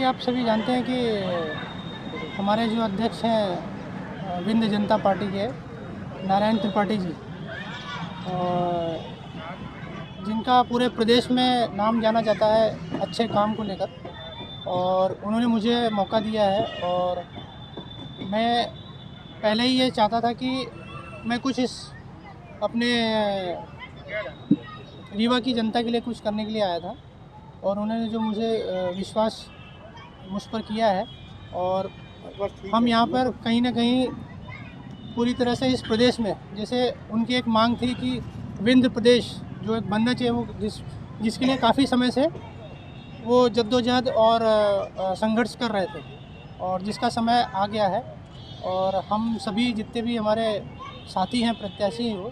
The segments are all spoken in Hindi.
आप सभी जानते हैं कि हमारे जो अध्यक्ष हैं विंध्य जनता पार्टी के नारायण त्रिपाठी जी, और जिनका पूरे प्रदेश में नाम जाना जाता है अच्छे काम को लेकर, और उन्होंने मुझे मौका दिया है। और मैं पहले ही ये चाहता था कि मैं कुछ इस अपने रीवा की जनता के लिए कुछ करने के लिए आया था, और उन्होंने जो मुझे विश्वास मुझ पर किया है, और हम यहाँ पर कहीं ना कहीं पूरी तरह से इस प्रदेश में, जैसे उनकी एक मांग थी कि विंध्य प्रदेश जो एक बनना चाहिए, वो जिसके लिए काफ़ी समय से वो जद्दोजहद और संघर्ष कर रहे थे, और जिसका समय आ गया है। और हम सभी जितने भी हमारे साथी हैं, प्रत्याशी हो,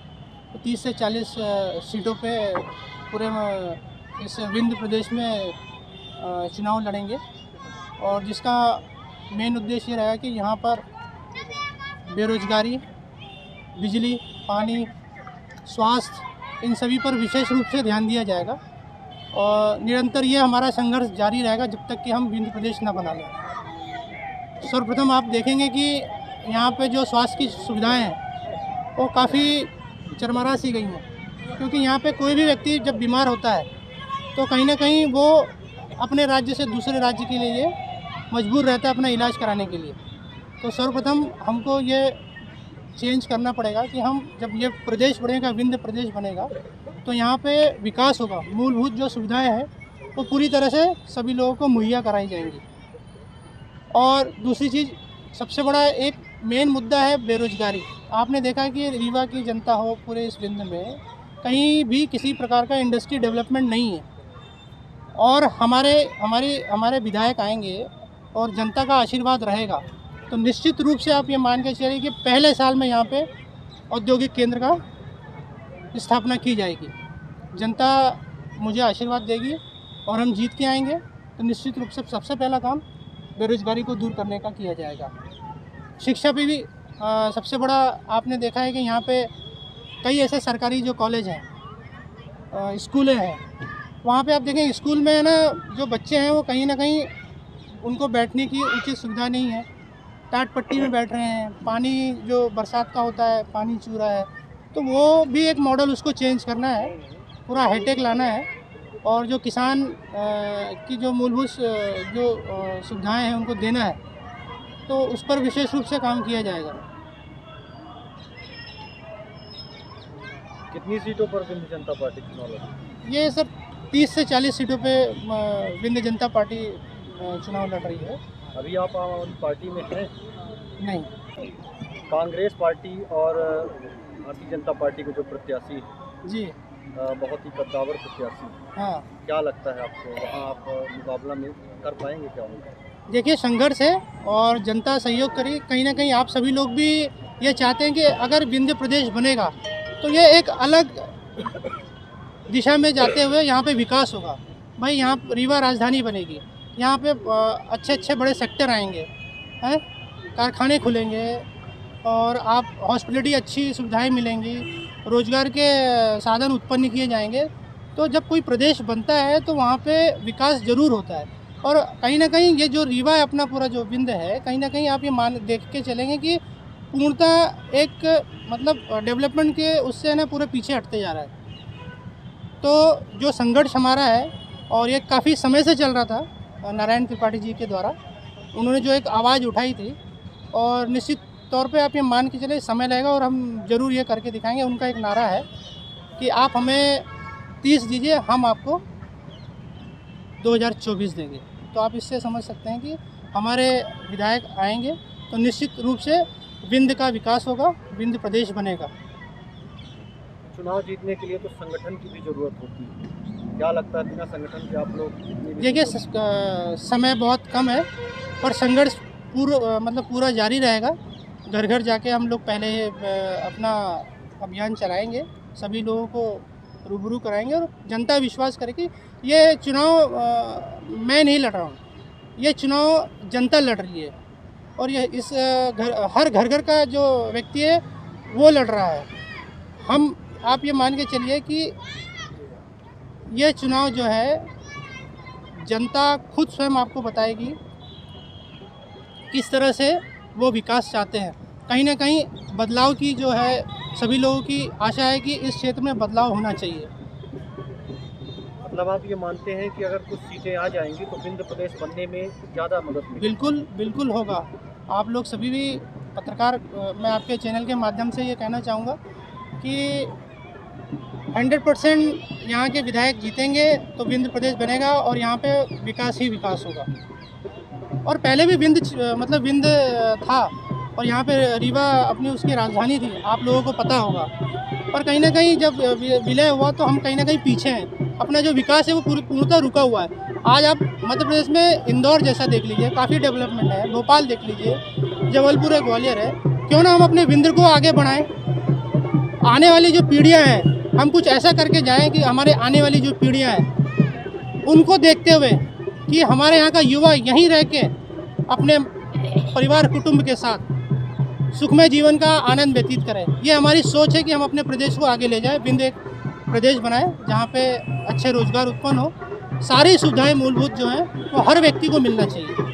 तो 30 से 40 सीटों पे पूरे इस विंध्य प्रदेश में चुनाव लड़ेंगे, और जिसका मेन उद्देश्य ये रहेगा कि यहाँ पर बेरोजगारी, बिजली, पानी, स्वास्थ्य, इन सभी पर विशेष रूप से ध्यान दिया जाएगा, और निरंतर ये हमारा संघर्ष जारी रहेगा जब तक कि हम विंध्य प्रदेश न बना लें। सर्वप्रथम आप देखेंगे कि यहाँ पे जो स्वास्थ्य की सुविधाएं हैं वो काफ़ी चरमरा सी गई हैं, क्योंकि यहाँ पे कोई भी व्यक्ति जब बीमार होता है तो कहीं ना कहीं वो अपने राज्य से दूसरे राज्य के लिए मजबूर रहता है अपना इलाज कराने के लिए। तो सर्वप्रथम हमको ये चेंज करना पड़ेगा कि हम जब ये प्रदेश बनेगा, विंध्य प्रदेश बनेगा, तो यहाँ पे विकास होगा, मूलभूत जो सुविधाएं हैं वो पूरी तरह से सभी लोगों को मुहैया कराई जाएंगी। और दूसरी चीज़, सबसे बड़ा एक मेन मुद्दा है बेरोजगारी। आपने देखा कि रीवा की जनता हो, पूरे इस विंध्य में कहीं भी किसी प्रकार का इंडस्ट्री डेवलपमेंट नहीं है, और हमारे विधायक आएंगे और जनता का आशीर्वाद रहेगा, तो निश्चित रूप से आप ये मान के चलिए कि पहले साल में यहाँ पे औद्योगिक केंद्र का स्थापना की जाएगी। जनता मुझे आशीर्वाद देगी और हम जीत के आएंगे, तो निश्चित रूप से सबसे पहला काम बेरोजगारी को दूर करने का किया जाएगा। शिक्षा पे भी सबसे बड़ा आपने देखा है कि यहाँ पे कई ऐसे सरकारी जो कॉलेज हैं, स्कूलें हैं, वहाँ पे आप देखें स्कूल में ना जो बच्चे हैं वो कहीं ना कहीं उनको बैठने की उचित सुविधा नहीं है, टाट पट्टी में बैठ रहे हैं, पानी जो बरसात का होता है पानी चू रहा है। तो वो भी एक मॉडल उसको चेंज करना है, पूरा हाईटेक लाना है, और जो किसान की जो मूलभूत जो सुविधाएं हैं उनको देना है, तो उस पर विशेष रूप से काम किया जाएगा। कितनी सीटों पर विंध्य जनता पार्टी चुनाव लड़ी? ये सर 30 से 40 सीटों पे विंध्य जनता पार्टी चुनाव लड़ रही है। अभी आप आम आदमी पार्टी में हैं? नहीं, कांग्रेस पार्टी और भारतीय जनता पार्टी के जो प्रत्याशी जी बहुत ही कद्दावर प्रत्याशी, हाँ, क्या लगता है आपको, वहाँ आप मुकाबला में कर पाएंगे क्या उनका? देखिए संघर्ष है और जनता सहयोग करी। कहीं ना कहीं आप सभी लोग भी ये चाहते हैं कि अगर विंध्य प्रदेश बनेगा तो ये एक अलग दिशा में जाते हुए यहाँ पे विकास होगा। भाई यहाँ रीवा राजधानी बनेगी, यहाँ पे अच्छे अच्छे बड़े सेक्टर आएंगे हैं, कारखाने खुलेंगे, और आप हॉस्पिटलिटी अच्छी सुविधाएं मिलेंगी, रोजगार के साधन उत्पन्न किए जाएंगे। तो जब कोई प्रदेश बनता है तो वहाँ पे विकास ज़रूर होता है। और कहीं ना कहीं ये जो रीवा है, अपना पूरा जो विंध्य है, कहीं ना कहीं आप ये देख के चलेंगे कि पूर्णतः एक मतलब डेवलपमेंट के उससे ना पूरे पीछे हटते जा रहा है। तो जो संघर्ष हमारा है, और ये काफ़ी समय से चल रहा था नारायण त्रिपाठी जी के द्वारा, उन्होंने जो एक आवाज़ उठाई थी, और निश्चित तौर पे आप ये मान के चले समय लगेगा और हम ज़रूर ये करके दिखाएंगे। उनका एक नारा है कि आप हमें 30 दीजिए, हम आपको 2024 देंगे। तो आप इससे समझ सकते हैं कि हमारे विधायक आएंगे तो निश्चित रूप से विंध्य का विकास होगा, विंध्य प्रदेश बनेगा। चुनाव जीतने के लिए तो संगठन की भी जरूरत होती है, क्या लगता है बिना संगठन के आप लोग? देखिए समय बहुत कम है, पर संघर्ष पूरा जारी रहेगा। घर घर जाके हम लोग पहले अपना अभियान चलाएंगे, सभी लोगों को रूबरू कराएंगे, और जनता विश्वास करेगी। ये चुनाव मैं नहीं लड़ रहा हूँ, ये चुनाव जनता लड़ रही है, और ये इस हर घर का जो व्यक्ति है वो लड़ रहा है। हम आप ये मान के चलिए कि ये चुनाव जो है जनता खुद स्वयं आपको बताएगी किस तरह से वो विकास चाहते हैं। कहीं ना कहीं बदलाव की जो है सभी लोगों की आशा है कि इस क्षेत्र में बदलाव होना चाहिए। मतलब आप ये मानते हैं कि अगर कुछ सीटें आ जाएंगी तो विंध्य प्रदेश बनने में ज़्यादा मदद मिलेगी? बिल्कुल बिल्कुल होगा। आप लोग सभी भी पत्रकार, मैं आपके चैनल के माध्यम से ये कहना चाहूँगा कि 100% यहाँ के विधायक जीतेंगे तो विंध्य प्रदेश बनेगा और यहाँ पे विकास ही विकास होगा। और पहले भी विंध्य था और यहाँ पे रीवा अपनी उसकी राजधानी थी, आप लोगों को पता होगा। पर कहीं ना कहीं जब विलय हुआ तो हम कहीं ना कहीं पीछे हैं, अपना जो विकास है वो पूर्णतः रुका हुआ है। आज आप मध्य प्रदेश में इंदौर जैसा देख लीजिए, काफ़ी डेवलपमेंट है, भोपाल देख लीजिए, जबलपुर है, ग्वालियर है। क्यों ना हम अपने विंध्य को आगे बढ़ाएं। आने वाली जो पीढ़ियां हैं हम कुछ ऐसा करके जाएं कि हमारे आने वाली जो पीढ़ियां हैं उनको देखते हुए कि हमारे यहाँ का युवा यहीं रह के अपने परिवार कुटुंब के साथ सुखमय जीवन का आनंद व्यतीत करें। ये हमारी सोच है कि हम अपने प्रदेश को आगे ले जाएं, विंध्य एक प्रदेश बनाएं जहाँ पे अच्छे रोजगार उत्पन्न हो, सारी सुविधाएं मूलभूत जो हैं वो हर व्यक्ति को मिलना चाहिए।